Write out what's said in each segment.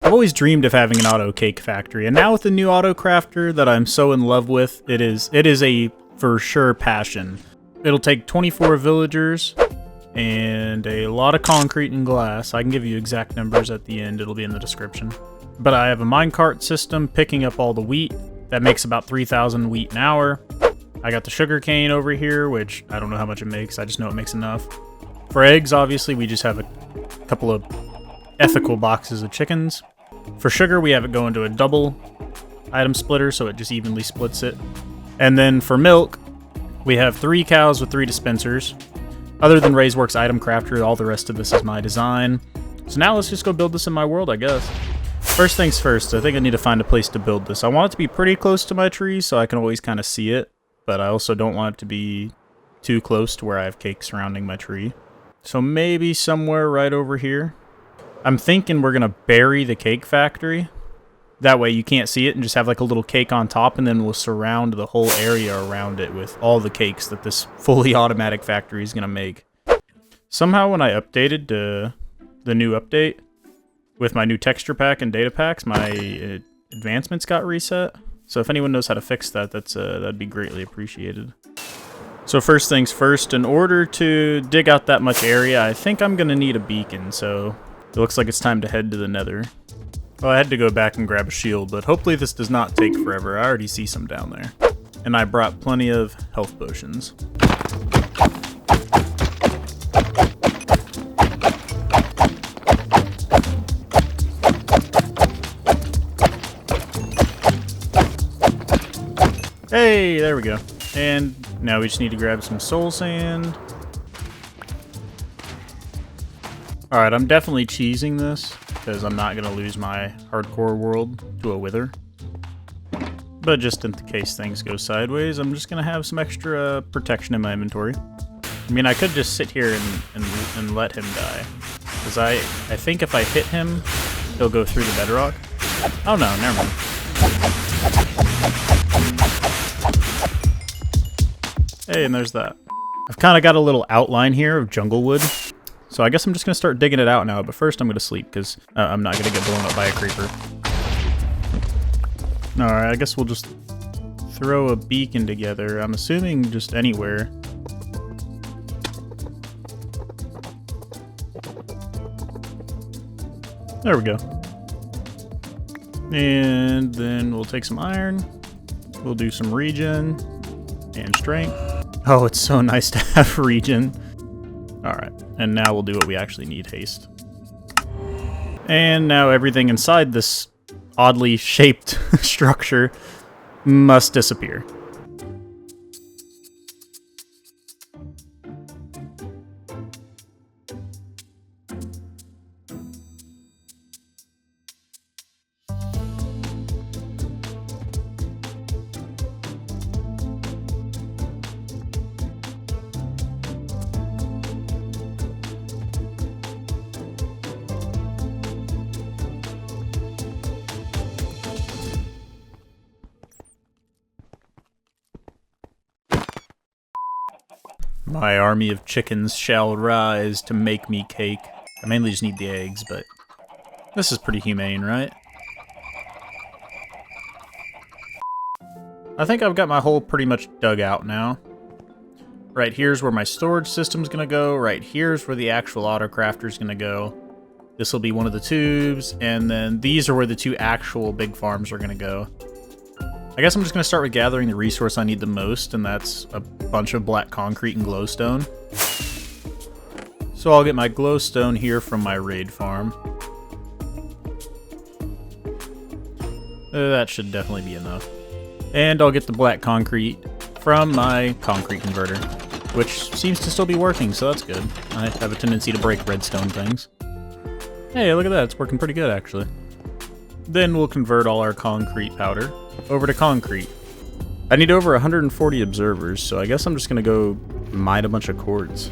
I've always dreamed of having an auto cake factory, and now with the new auto crafter that I'm so in love with, it is a for sure passion. It'll take 24 villagers and a lot of concrete and glass. I can give you exact numbers at the end, it'll be in the description. But I have a minecart system picking up all the wheat. That makes about 3,000 wheat an hour. I got the sugar cane over here, which I don't know how much it makes, I just know it makes enough. For eggs, obviously, we just have a couple of ethical boxes of chickens. For sugar, we have it go into a double item splitter, so it just evenly splits it. And then for milk, we have 3 cows with 3 dispensers. Other than RaiseWorks Item Crafter, all the rest of this is my design. So now let's just go build this in my world, I guess. First things first, I think I need to find a place to build this. I want it to be pretty close to my tree so I can always kind of see it, but I also don't want it to be too close to where I have cake surrounding my tree. So maybe somewhere right over here. I'm thinking we're going to bury the cake factory. That way you can't see it and just have like a little cake on top, and then we'll surround the whole area around it with all the cakes that this fully automatic factory is going to make. Somehow when I updated the new update with my new texture pack and data packs, my advancements got reset. So if anyone knows how to fix that, that'd be greatly appreciated. So first things first, in order to dig out that much area, I think I'm going to need a beacon, so it looks like it's time to head to the nether. Well, I had to go back and grab a shield, but hopefully this does not take forever. I already see some down there. And I brought plenty of health potions. Hey, there we go. And now we just need to grab some soul sand. Alright, I'm definitely cheesing this, because I'm not going to lose my hardcore world to a wither. But just in case things go sideways, I'm just going to have some extra protection in my inventory. I mean, I could just sit here and let him die. Because I think if I hit him, he'll go through the bedrock. Oh no, never mind. Hey, and there's that. I've kind of got a little outline here of jungle wood. So I guess I'm just going to start digging it out now, but first I'm going to sleep, because I'm not going to get blown up by a creeper. Alright, I guess we'll just throw a beacon together. I'm assuming just anywhere. There we go. And then we'll take some iron. We'll do some regen and strength. Oh, it's so nice to have regen. Alright, and now we'll do what we actually need, haste. And now everything inside this oddly shaped structure must disappear. My army of chickens shall rise to make me cake. I mainly just need the eggs, but this is pretty humane, right? I think I've got my hole pretty much dug out now. Right here's where my storage system's gonna go. Right here's where the actual autocrafter's gonna go. This will be one of the tubes, and then these are where the 2 actual big farms are gonna go. I guess I'm just going to start with gathering the resource I need the most, and that's a bunch of black concrete and glowstone. So I'll get my glowstone here from my raid farm. That should definitely be enough. And I'll get the black concrete from my concrete converter, which seems to still be working, so that's good. I have a tendency to break redstone things. Hey, look at that, it's working pretty good actually. Then we'll convert all our concrete powder over to concrete. I need over 140 observers, so I guess I'm just gonna go mine a bunch of quartz.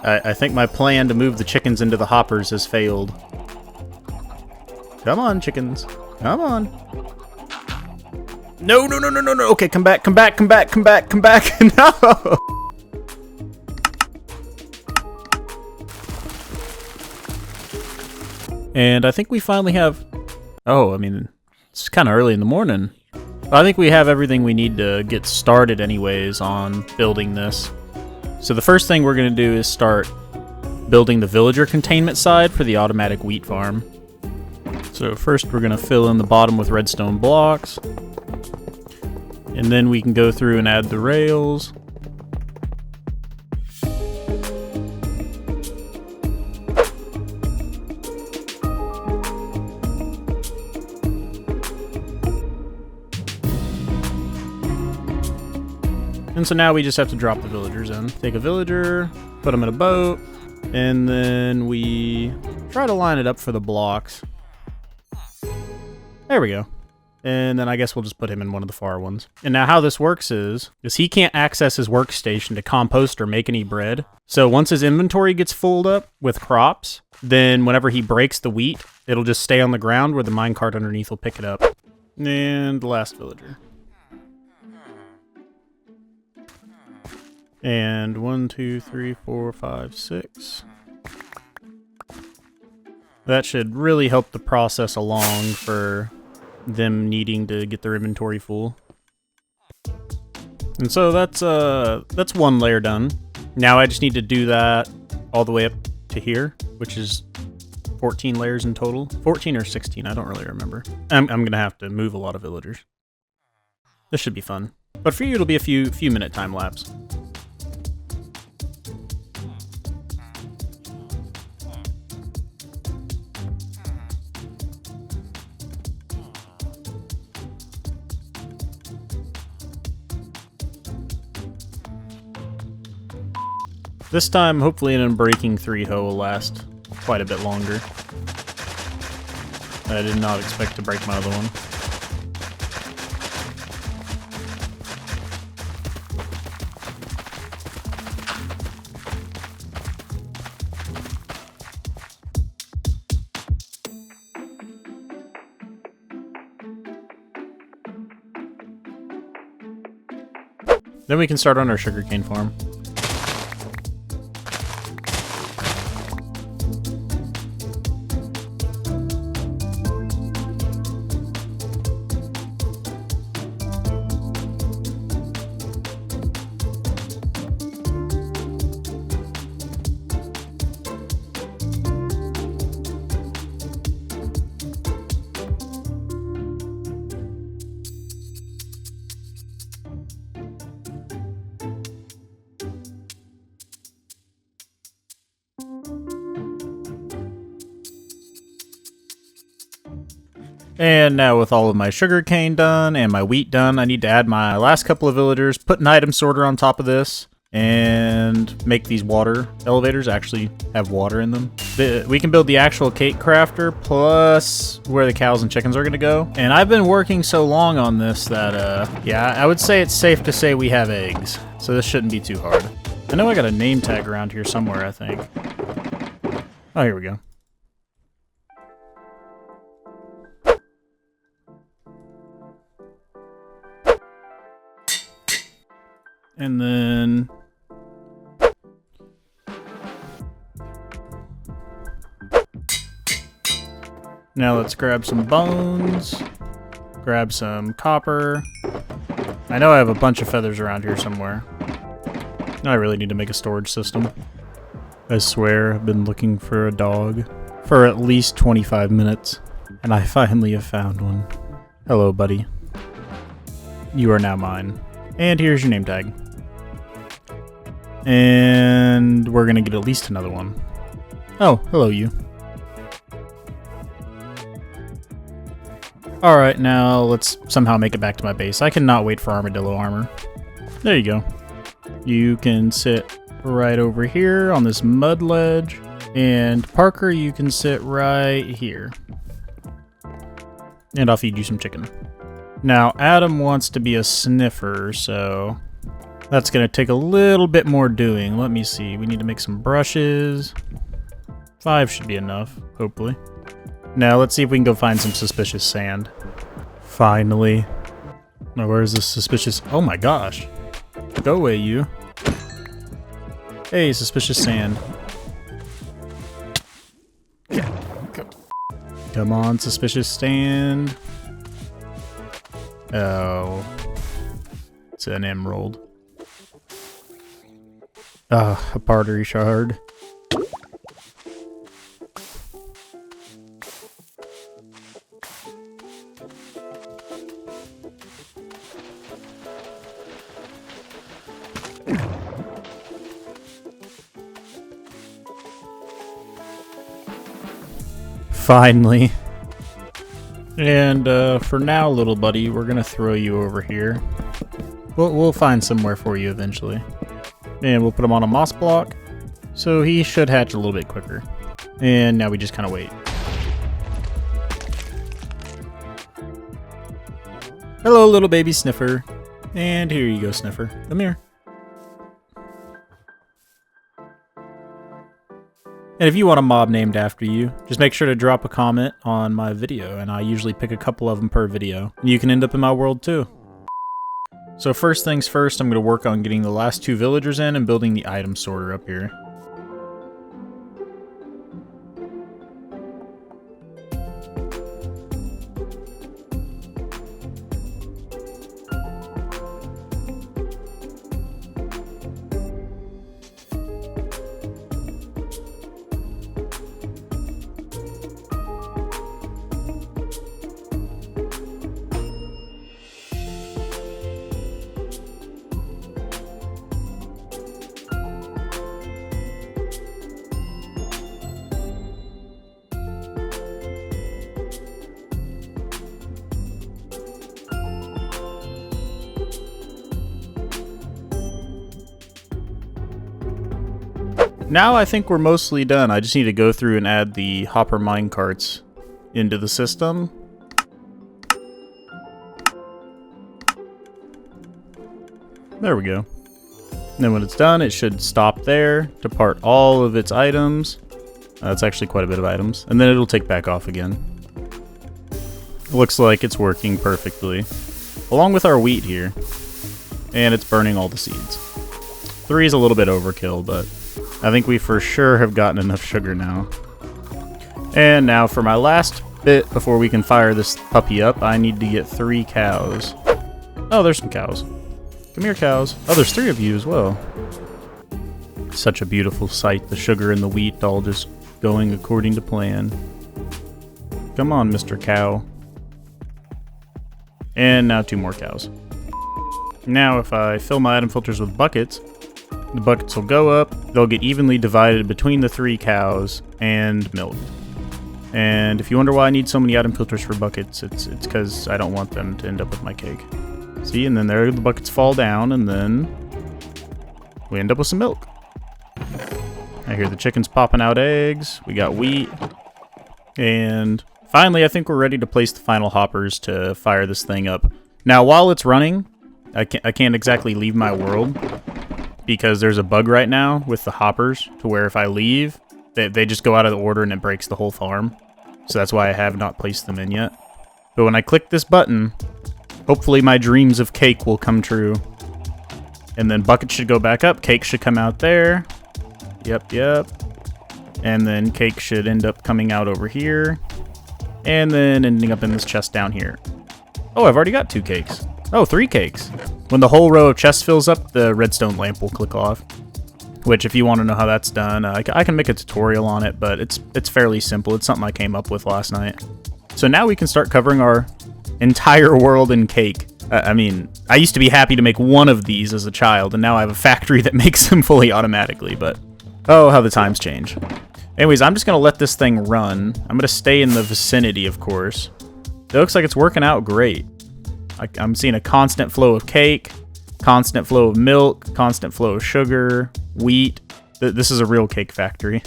I think my plan to move the chickens into the hoppers has failed. Come on, chickens. Come on. No, no, no, no, no, no. Okay, come back, come back, come back, come back, come back. No. And I think we finally have... Oh, I mean, it's kind of early in the morning. I think we have everything we need to get started anyways on building this. So the first thing we're going to do is start building the villager containment side for the automatic wheat farm. So first we're going to fill in the bottom with redstone blocks. And then we can go through and add the rails. And so now we just have to drop the villagers in. Take a villager, put them in a boat, and then we try to line it up for the blocks. There we go. And then I guess we'll just put him in one of the far ones. And now how this works is he can't access his workstation to compost or make any bread. So once his inventory gets filled up with crops, then whenever he breaks the wheat, it'll just stay on the ground where the minecart underneath will pick it up. And the last villager. And 1, 2, 3, 4, 5, 6. That should really help the process along for them needing to get their inventory full. And so that's one layer done. Now I just need to do that all the way up to here, which is 14 layers in total. 14 or 16, I don't really remember. I'm gonna have to move a lot of villagers. This should be fun. But for you, it'll be a few minute time lapse. This time, hopefully an Unbreaking 3 hoe will last quite a bit longer. I did not expect to break my other one. Then we can start on our sugarcane farm. And now with all of my sugarcane done and my wheat done, I need to add my last couple of villagers, put an item sorter on top of this, and make these water elevators actually have water in them. We can build the actual cake crafter plus where the cows and chickens are going to go. And I've been working so long on this that, yeah, I would say it's safe to say we have eggs. So this shouldn't be too hard. I know I got a name tag around here somewhere, I think. Oh, here we go. And then now let's grab some bones, grab some copper. I know I have a bunch of feathers around here somewhere. I really need to make a storage system. I swear I've been looking for a dog for at least 25 minutes, and I finally have found one. Hello, buddy. You are now mine. And here's your name tag. And we're gonna get at least another one. Oh, hello you. Alright, now let's somehow make it back to my base. I cannot wait for armadillo armor. There you go. You can sit right over here on this mud ledge. And Parker, you can sit right here. And I'll feed you some chicken. Now, Adam wants to be a sniffer, so that's going to take a little bit more doing. Let me see. We need to make some brushes. 5 should be enough, hopefully. Now, let's see if we can go find some suspicious sand. Finally. Now, where is this suspicious? Oh my gosh. Go away, you. Hey, suspicious sand. Go. Come on, suspicious sand. Oh. It's an emerald. Ah, a pottery shard. Finally. And for now, little buddy, we're gonna throw you over here. We'll find somewhere for you eventually. And we'll put him on a moss block, so he should hatch a little bit quicker. And now we just kind of wait. Hello, little baby Sniffer. And here you go, Sniffer. Come here. And if you want a mob named after you, just make sure to drop a comment on my video, and I usually pick a couple of them per video. You can end up in my world too. So first things first, I'm going to work on getting the last 2 villagers in and building the item sorter up here. Now I think we're mostly done. I just need to go through and add the hopper minecarts into the system. There we go. And then when it's done, it should stop there, depart all of its items. That's actually quite a bit of items. And then it'll take back off again. Looks like it's working perfectly. Along with our wheat here. And it's burning all the seeds. 3 is a little bit overkill, but I think we for sure have gotten enough sugar now. And now for my last bit before we can fire this puppy up, I need to get 3 cows. Oh, there's some cows. Come here, cows. Oh, there's 3 of you as well. Such a beautiful sight, the sugar and the wheat all just going according to plan. Come on, Mr. Cow. And now 2 more cows. Now if I fill my item filters with buckets, the buckets will go up, they'll get evenly divided between the 3 cows and milk. And if you wonder why I need so many item filters for buckets, it's because I don't want them to end up with my cake. See, and then there the buckets fall down, and then we end up with some milk. I hear the chickens popping out eggs, we got wheat, and finally I think we're ready to place the final hoppers to fire this thing up. Now while it's running, I can't exactly leave my world, because there's a bug right now with the hoppers to where if I leave, they just go out of the order and it breaks the whole farm. So that's why I have not placed them in yet. But when I click this button, hopefully my dreams of cake will come true. And then bucket should go back up, cake should come out there. Yep. And then cake should end up coming out over here. And then ending up in this chest down here. Oh, I've already got 2 cakes. Oh, 3 cakes. When the whole row of chests fills up, the redstone lamp will click off. Which, if you want to know how that's done, I can make a tutorial on it, but it's fairly simple. It's something I came up with last night. So now we can start covering our entire world in cake. I mean, I used to be happy to make 1 of these as a child, and now I have a factory that makes them fully automatically, but oh, how the times change. Anyways, I'm just going to let this thing run. I'm going to stay in the vicinity, of course. It looks like it's working out great. I'm seeing a constant flow of cake, constant flow of milk, constant flow of sugar, wheat. This is a real cake factory.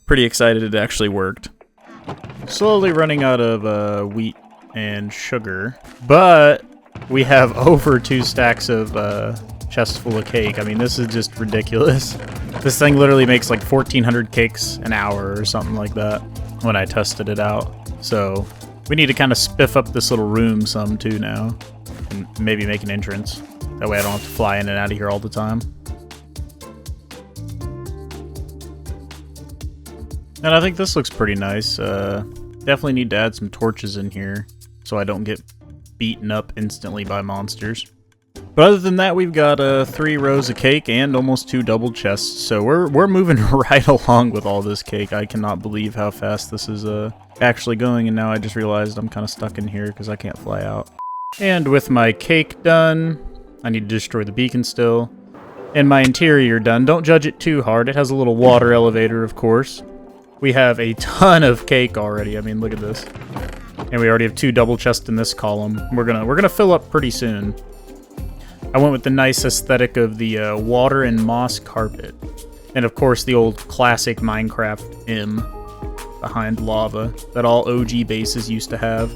Pretty excited it actually worked. Slowly running out of wheat and sugar, but we have over 2 stacks of chests full of cake. I mean, this is just ridiculous. This thing literally makes like 1,400 cakes an hour or something like that when I tested it out. So we need to kind of spiff up this little room some too now. can maybe make an entrance. That way I don't have to fly in and out of here all the time. And I think this looks pretty nice. Definitely need to add some torches in here so I don't get beaten up instantly by monsters. But other than that, we've got 3 rows of cake and almost 2 double chests. So we're moving right along with all this cake. I cannot believe how fast this is actually going. And now I just realized I'm kind of stuck in here because I can't fly out. And with my cake done, I need to destroy the beacon still. And my interior done. Don't judge it too hard. It has a little water elevator, of course. We have a ton of cake already. I mean, look at this. And we already have 2 double chests in this column. We're gonna fill up pretty soon. I went with the nice aesthetic of the water and moss carpet. And of course the old classic Minecraft M behind lava that all OG bases used to have.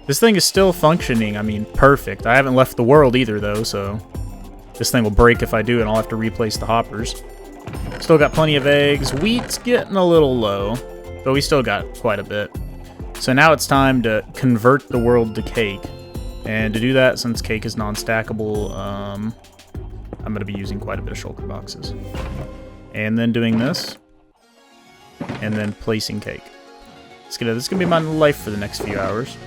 This thing is still functioning. I mean, perfect. I haven't left the world either though, so this thing will break if I do and I'll have to replace the hoppers. Still got plenty of eggs. Wheat's getting a little low, but we still got quite a bit. So now it's time to convert the world to cake. And to do that, since cake is non-stackable, I'm going to be using quite a bit of shulker boxes. And then doing this. And then placing cake. This is gonna be my life for the next few hours.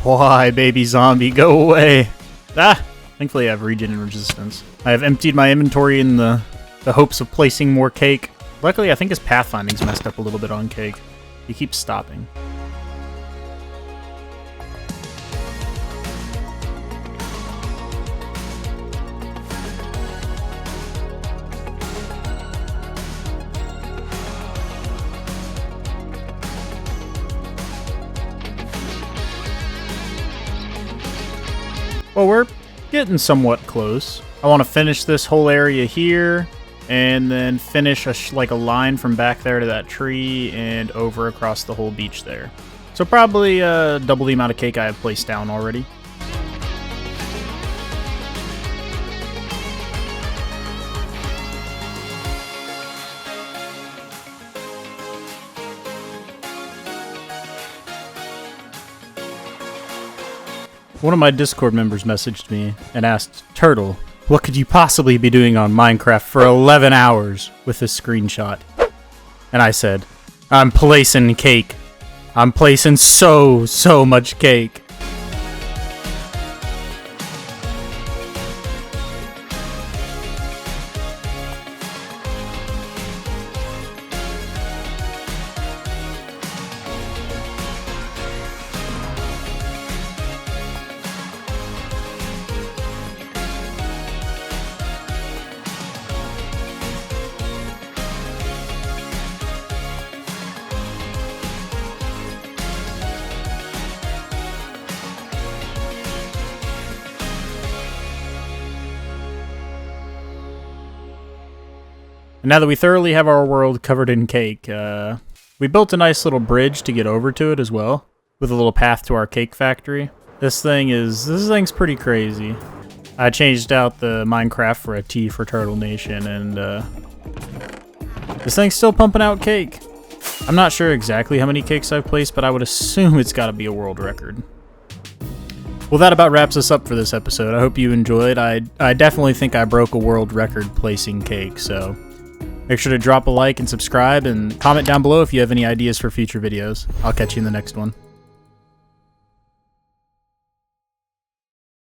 Why, baby zombie, go away. Ah! Thankfully I have regen and resistance. I have emptied my inventory in the hopes of placing more cake. Luckily, I think his pathfinding's messed up a little bit on cake. He keeps stopping. Well, we're getting somewhat close. I want to finish this whole area here, and then finish like a line from back there to that tree and over across the whole beach there. So probably double the amount of cake I have placed down already. One of my Discord members messaged me and asked, "Turtle, what could you possibly be doing on Minecraft for 11 hours with this screenshot?" And I said, "I'm placing cake. I'm placing so much cake." And now that we thoroughly have our world covered in cake, we built a nice little bridge to get over to it as well, with a little path to our cake factory. This thing's pretty crazy. I changed out the Minecraft for a T for Turtle Nation, and this thing's still pumping out cake. I'm not sure exactly how many cakes I've placed, but I would assume it's got to be a world record. Well, that about wraps us up for this episode. I hope you enjoyed. I definitely think I broke a world record placing cake, so make sure to drop a like and subscribe, and comment down below if you have any ideas for future videos. I'll catch you in the next one.